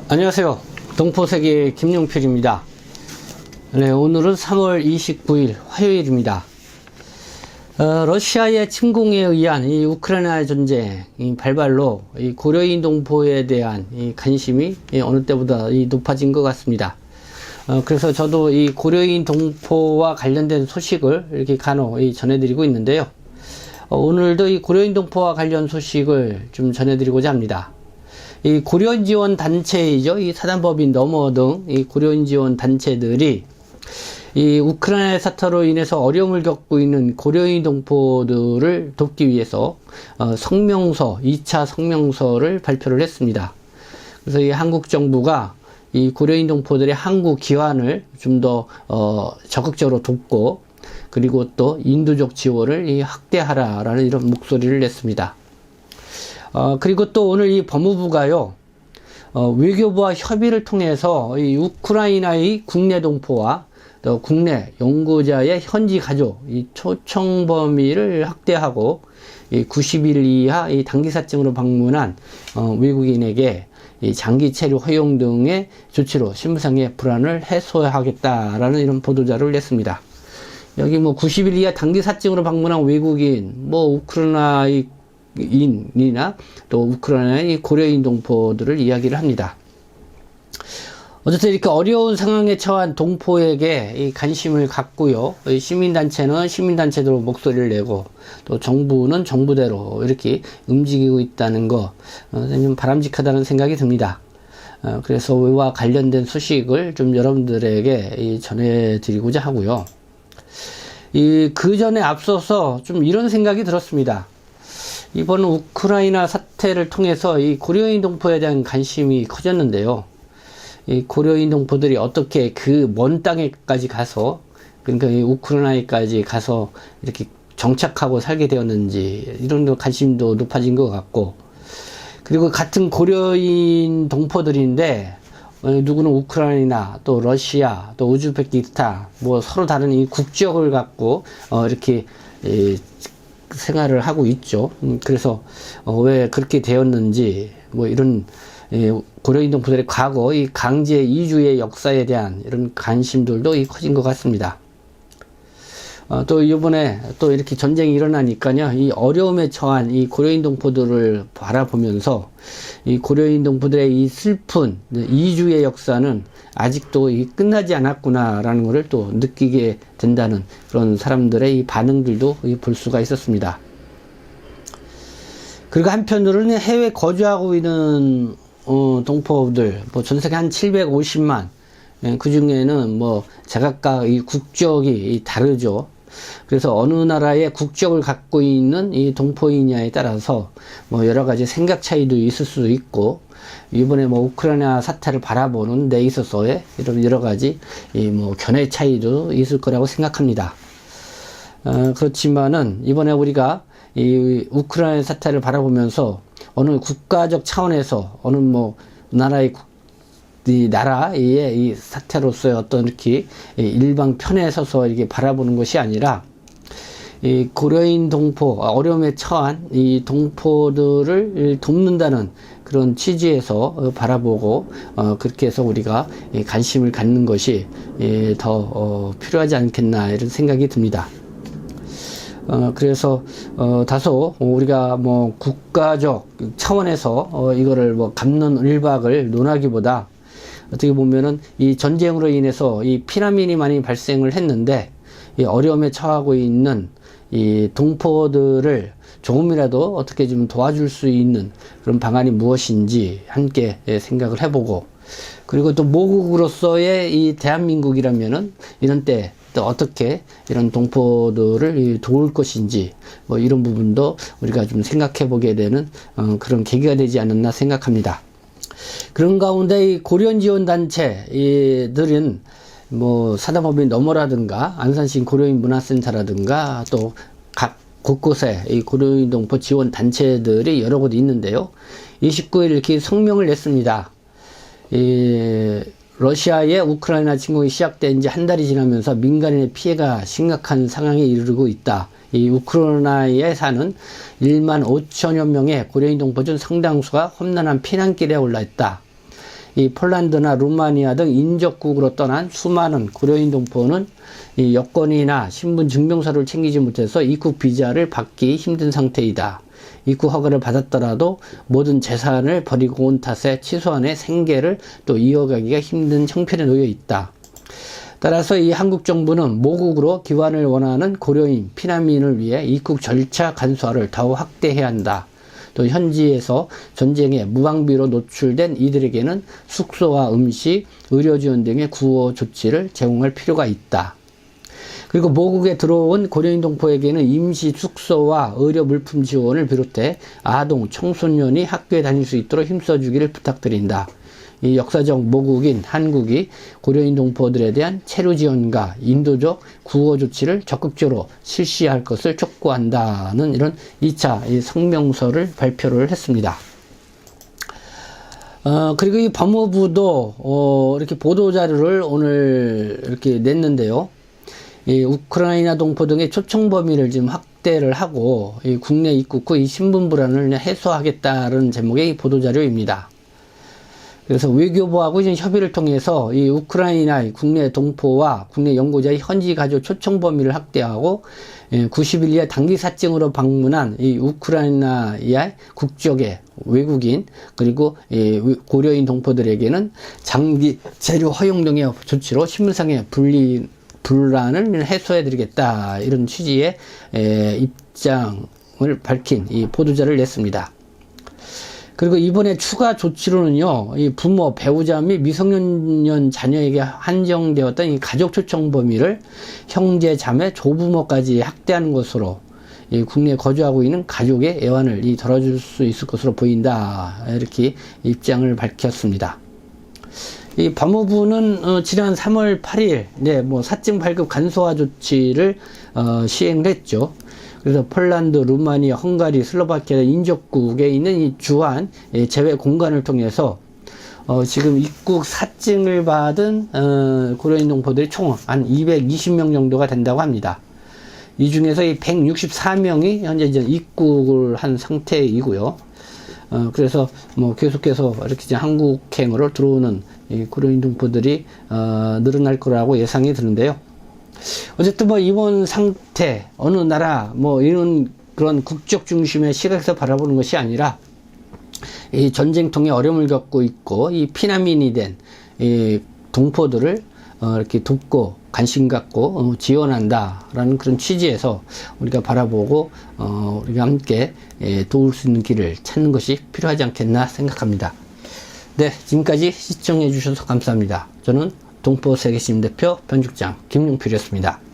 안녕하세요. 동포세계 김용필입니다. 네, 오늘은 3월 29일 화요일입니다. 러시아의 침공에 의한 이 우크라이나 전쟁 발발로 이 고려인 동포에 대한 이 관심이 어느 때보다 높아진 것 같습니다. 그래서 저도 이 고려인 동포와 관련된 소식을 이렇게 간혹 전해드리고 있는데요. 오늘도 이 고려인 동포와 관련 소식을 좀 전해드리고자 합니다. 이 고려인 지원 단체이죠. 이 사단법인 너머 등 이 고려인 지원 단체들이 이 우크라이나 사태로 인해서 어려움을 겪고 있는 고려인 동포들을 돕기 위해서 성명서, 2차 성명서를 발표를 했습니다. 그래서 이 한국 정부가 이 고려인 동포들의 한국 귀환을 좀 더 적극적으로 돕고, 그리고 또 인도적 지원을 확대하라라는 이런 목소리를 냈습니다. 그리고 또 오늘 이 법무부가요, 외교부와 협의를 통해서 이 우크라이나의 국내 동포와 또 국내 연구자의 현지 가족, 이 초청 범위를 확대하고, 이 90일 이하 이 단기사증으로 방문한 외국인에게 이 장기 체류 허용 등의 조치로 신분상의 불안을 해소하겠다라는 이런 보도자료를 냈습니다. 여기 뭐 90일 이하 단기사증으로 방문한 외국인, 뭐 우크라이나의 인이나 또 우크라이나의 고려인 동포들을 이야기를 합니다. 어쨌든 이렇게 어려운 상황에 처한 동포에게 이 관심을 갖고요, 시민단체는 시민단체대로 목소리를 내고, 또 정부는 정부대로 이렇게 움직이고 있다는 거 좀 바람직하다는 생각이 듭니다. 그래서 이와 관련된 소식을 좀 여러분들에게 전해드리고자 하고요. 그 전에 앞서서 좀 이런 생각이 들었습니다. 이번 우크라이나 사태를 통해서 이 고려인 동포에 대한 관심이 커졌는데요. 이 고려인 동포들이 어떻게 그 먼 땅에까지 가서, 그러니까 이 우크라이나까지 가서 이렇게 정착하고 살게 되었는지, 이런 관심도 높아진 것 같고, 그리고 같은 고려인 동포들인데, 누구는 우크라이나, 또 러시아, 또 우즈베키스탄, 뭐 서로 다른 이 국적을 갖고, 이렇게, 생활을 하고 있죠. 그래서 왜 그렇게 되었는지, 뭐 이런 고려인 동포들의 과거 이 강제 이주의 역사에 대한 이런 관심들도 커진 것 같습니다. 또 이번에 또 이렇게 전쟁이 일어나니까요, 이 어려움에 처한 이 고려인 동포들을 바라보면서 이 고려인 동포들의 이 슬픈 이주의 역사는 아직도 끝나지 않았구나라는 것을 또 느끼게 된다는 그런 사람들의 이 반응들도 볼 수가 있었습니다. 그리고 한편으로는 해외 거주하고 있는 동포들, 뭐 전 세계 한 750만, 그 중에는 뭐 제각각 이 국적이 다르죠. 그래서 어느 나라의 국적을 갖고 있는 이 동포이냐에 따라서 뭐 여러 가지 생각 차이도 있을 수도 있고, 이번에 뭐 우크라이나 사태를 바라보는 데 있어서의 이런 여러 가지 뭐 견해 차이도 있을 거라고 생각합니다. 그렇지만은 이번에 우리가 이 우크라이나 사태를 바라보면서 어느 국가적 차원에서 어느 뭐 나라의 이 나라의 이 사태로서의 어떤 이렇게 일방 편에 서서 이렇게 바라보는 것이 아니라, 이 고려인 동포, 어려움에 처한 이 동포들을 돕는다는 그런 취지에서 바라보고, 그렇게 해서 우리가 관심을 갖는 것이 더 필요하지 않겠나, 이런 생각이 듭니다. 그래서 다소 우리가 뭐 국가적 차원에서 이거를 뭐 갑론을박을 논하기보다, 어떻게 보면은 이 전쟁으로 인해서 이 피난민이 많이 발생을 했는데, 이 어려움에 처하고 있는 이 동포들을 조금이라도 어떻게 좀 도와줄 수 있는 그런 방안이 무엇인지 함께 생각을 해보고, 그리고 또 모국으로서의 이 대한민국이라면은 이런 때 또 어떻게 이런 동포들을 도울 것인지, 뭐 이런 부분도 우리가 좀 생각해 보게 되는 그런 계기가 되지 않았나 생각합니다. 그런 가운데 이 고려인 지원 단체들은 뭐 사단법인 너머라든가 안산시 고려인 문화센터라든가 또 각 곳곳에 이 고려인 동포 지원 단체들이 여러 곳 있는데요. 29일 이렇게 성명을 냈습니다. 러시아의 우크라이나 침공이 시작된 지 한 달이 지나면서 민간인의 피해가 심각한 상황에 이르고 있다. 이 우크라이나에 사는 1만 5천여 명의 고려인 동포 중 상당수가 험난한 피난길에 올라 있다. 이 폴란드나 루마니아 등 인접국으로 떠난 수많은 고려인 동포는 이 여권이나 신분 증명서를 챙기지 못해서 입국 비자를 받기 힘든 상태이다. 입국 허가를 받았더라도 모든 재산을 버리고 온 탓에 최소한의 생계를 또 이어가기가 힘든 형편에 놓여 있다. 따라서 이 한국 정부는 모국으로 귀환을 원하는 고려인, 피난민을 위해 입국 절차 간소화를 더욱 확대해야 한다. 또 현지에서 전쟁에 무방비로 노출된 이들에게는 숙소와 음식, 의료 지원 등의 구호 조치를 제공할 필요가 있다. 그리고 모국에 들어온 고려인 동포에게는 임시 숙소와 의료 물품 지원을 비롯해 아동, 청소년이 학교에 다닐 수 있도록 힘써주기를 부탁드린다. 이 역사적 모국인 한국이 고려인 동포들에 대한 체류 지원과 인도적 구호 조치를 적극적으로 실시할 것을 촉구한다는 이런 2차 성명서를 발표를 했습니다. 그리고 이 법무부도 이렇게 보도자료를 오늘 이렇게 냈는데요. 이 우크라이나 동포 등의 초청 범위를 지금 확대를 하고 이 국내 입국 후 이 신분 불안을 해소하겠다는 제목의 보도자료입니다. 그래서 외교부하고 이제 협의를 통해서 이 우크라이나 국내 동포와 국내 연고자의 현지 가족 초청 범위를 확대하고 90일 이하 단기 사증으로 방문한 이 우크라이나의 국적의 외국인 그리고 고려인 동포들에게는 장기 체류 허용 등의 조치로 신분상의 분란을 해소해드리겠다 이런 취지의 입장을 밝힌 이 보도자를 냈습니다. 그리고 이번에 추가 조치로는요, 이 부모, 배우자 및 미성년 자녀에게 한정되었던 이 가족 초청 범위를 형제, 자매, 조부모까지 확대하는 것으로 이 국내에 거주하고 있는 가족의 애환을 덜어줄 수 있을 것으로 보인다. 이렇게 입장을 밝혔습니다. 이 법무부는 지난 3월 8일 사증 발급 간소화 조치를 시행을 했죠. 그래서 폴란드, 루마니아, 헝가리, 슬로바키아 인접국에 있는 이 주한 제외 공간을 통해서 지금 입국 사증을 받은 고려인 동포들이 총 한 220명 정도가 된다고 합니다. 이 중에서 이 164명이 현재 이제 입국을 한 상태이고요. 그래서 계속해서 이렇게 이제 한국행으로 들어오는 이 고려인 동포들이 늘어날 거라고 예상이 드는데요. 어쨌든 이번 상태 어느 나라 이런 그런 국적 중심의 시각에서 바라보는 것이 아니라 이 전쟁통에 어려움을 겪고 있고 이 피난민이 된 이 동포들을 이렇게 돕고 관심 갖고 지원한다라는 그런 취지에서 우리가 바라보고 우리가 함께 도울 수 있는 길을 찾는 것이 필요하지 않겠나 생각합니다. 네, 지금까지 시청해 주셔서 감사합니다. 저는 동포세계시민 대표 편집장 김용필이었습니다.